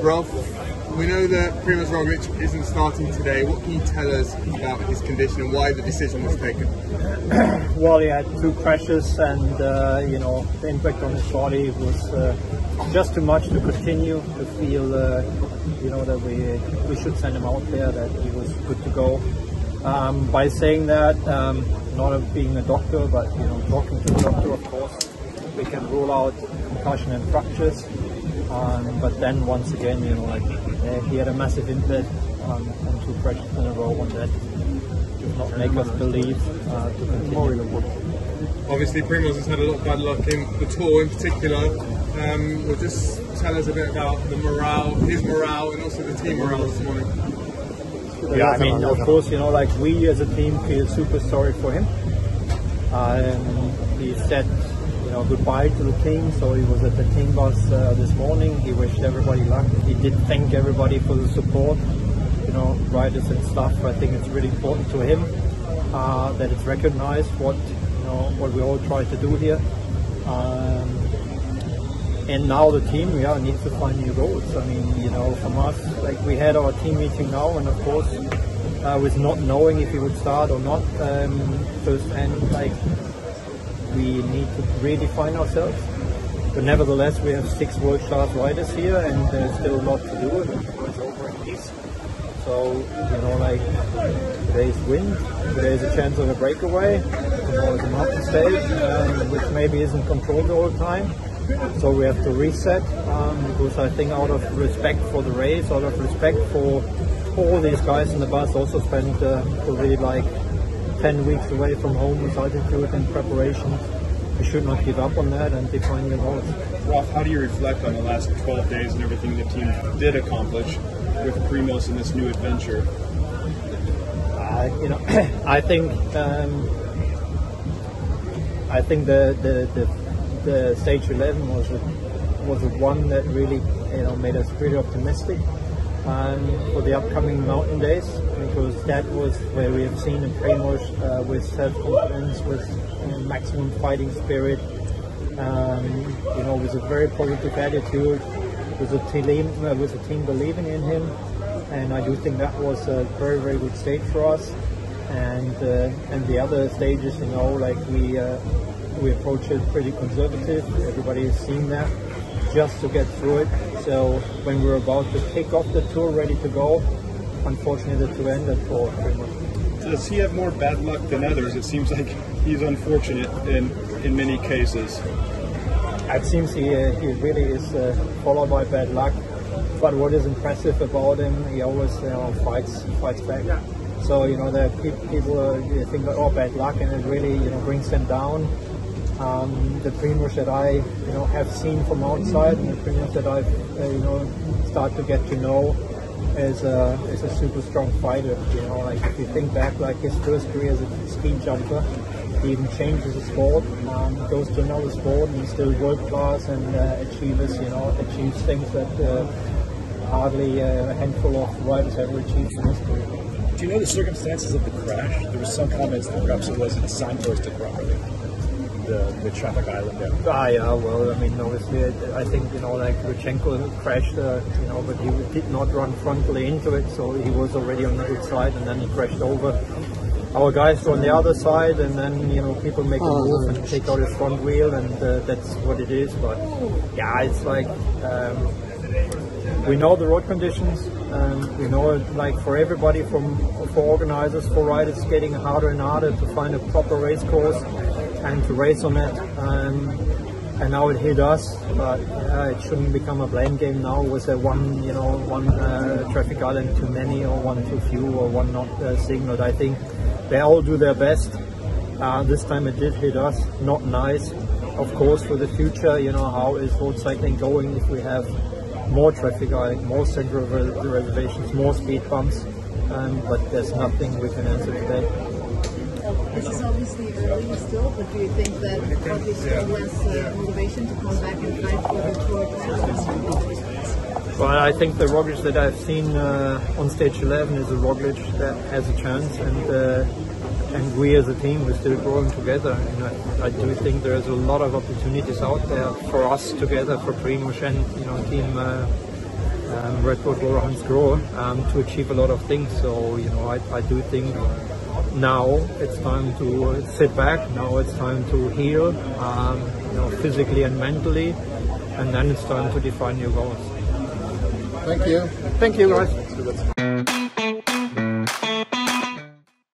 Rolf, we know that Primoz Roglic isn't starting today. What can you tell us about his condition and why the decision was taken? Well, he had 2 crashes, and you know, the impact on his body was just too much to continue. To feel, you know, that we should send him out there, that he was good to go. By saying that, not being a doctor, but you know, talking to the doctor, of course, we can rule out concussion and fractures. But then once again, you know, like he had a massive impact on 2 crashes in a row, and that does not make us believe to continue. Obviously, Primoz has had a lot of bad luck in the Tour in particular. Well, just tell us a bit about the morale, his morale, and also the team morale this morning. Yeah, I mean, of course, you know, like we as a team feel super sorry for him. He said, you know, goodbye to the team, so he was at the team bus this morning. He wished everybody luck. He did thank everybody for the support, you know, riders and stuff. I think it's really important to him that it's recognized what, you know, what we all try to do here. And now the team, yeah, needs to find new goals. I mean, you know, from us, like we had our team meeting now, and of course, with not knowing if he would start or not, firsthand, like we need to redefine ourselves. But nevertheless, we have 6 world-class riders here, and there's still a lot to do. It's over in peace. So, you know, like today's wind, today's a chance of a breakaway. Tomorrow is a mountain stage, which maybe isn't controlled all the time. So we have to reset, because I think out of respect for the race, out of respect for all these guys in the bus, also spent probably like 10 weeks away from home with altitude and preparation. We should not give up on that and define your goals. Rolf, how do you reflect on the last 12 days and everything the team did accomplish with Primoz in this new adventure? You know, I think the stage 11 was the one that really, you know, made us pretty optimistic for the upcoming mountain days, because that was where we have seen a Primoz with self-confidence, with maximum fighting spirit, you know, with a very positive attitude, with a team believing in him, and I do think that was a very, very good stage for us. And the other stages, you know, like we approach it pretty conservative. Everybody has seen that, just to get through it. So when we're about to kick off the tour, ready to go, unfortunately the tour ended for Primoz. Does he have more bad luck than others? It seems like he's unfortunate in many cases. It seems he really is followed by bad luck. But what is impressive about him, he always, you know, fights back. Yeah. So, you know, there are people think that, oh, bad luck, and it really, you know, brings them down. The Primoz that I, you know, have seen from outside, and the Primoz that I've, you know, start to get to know is a super strong fighter. You know, like if you think back, like his first career as a ski jumper, he even changes the sport, goes to another sport, and he's still world class and achieves things that hardly a handful of riders ever achieved in his career. Do you know the circumstances of the crash? There was some comments that perhaps it wasn't signposted properly. The traffic island there. Yeah, well, I mean, obviously, I think, you know, like Rodchenko crashed, you know, but he did not run frontally into it, so he was already on the good side, and then he crashed over. Our guys were on the other side, and then, you know, people make a move and take out his front wheel, and that's what it is. But yeah, it's like we know the road conditions. We know, like, for everybody, for organizers, for riders, it's getting harder and harder to find a proper race course and to race on it, and now it hit us, but it shouldn't become a blame game now. Was there one traffic island too many, or one too few, or one not signaled? I think they all do their best. This time it did hit us, not nice. Of course, for the future, you know, how is road cycling going if we have more traffic islands, more central reservations, more speed bumps, but there's nothing we can answer today. This is obviously early still, but do you think that probably still less motivation to come back and fight for the Tour? Well, I think the Roglic that I've seen on stage 11 is a Roglic that has a chance, and we as a team, we're still growing together. And I do think there's a lot of opportunities out there for us together, for Primoz and, you know, Red Bull-BORA-hansgrohe to achieve a lot of things. So I do think now it's time to sit back. Now it's time to heal, physically and mentally, and then it's time to define new goals. Thank you. Thank you, guys.